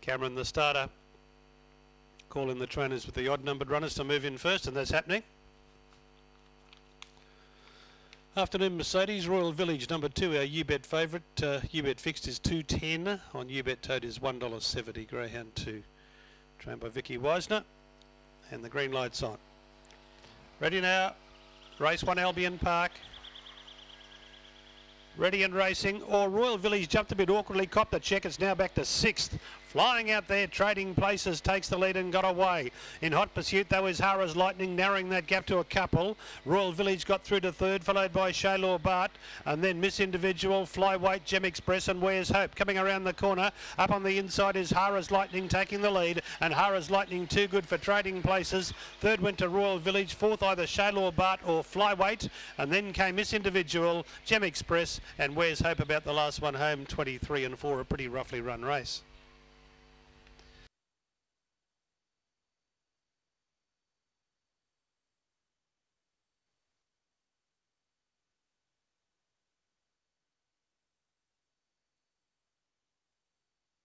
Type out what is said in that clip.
Cameron, the starter, calling the trainers with the odd-numbered runners to move in first, and that's happening. Afternoon Mercedes, Royal Village, number 2, our U-Bet favourite. U-Bet fixed is 2.10. On U-Bet tote is $1.70. Greyhound 2. Trained by Vicky Wisner. And the green light's on. Ready now. Race 1, Albion Park. Ready and racing. Or Royal Village jumped a bit awkwardly, copped the check. It's now back to 6th. Flying out there, Trading Places takes the lead and got away. In hot pursuit, though, is Hara's Lightning, narrowing that gap to a couple. Royal Village got through to 3rd, followed by Shaylor Bart. And then Miss Individual, Flyweight, Gem Express, and Where's Hope. Coming around the corner, up on the inside is Hara's Lightning taking the lead. And Hara's Lightning too good for Trading Places. 3rd went to Royal Village. 4th, either Shaylor Bart or Flyweight. And then came Miss Individual, Gem Express, and Where's Hope about the last one home. 23 and 4, a pretty roughly run race.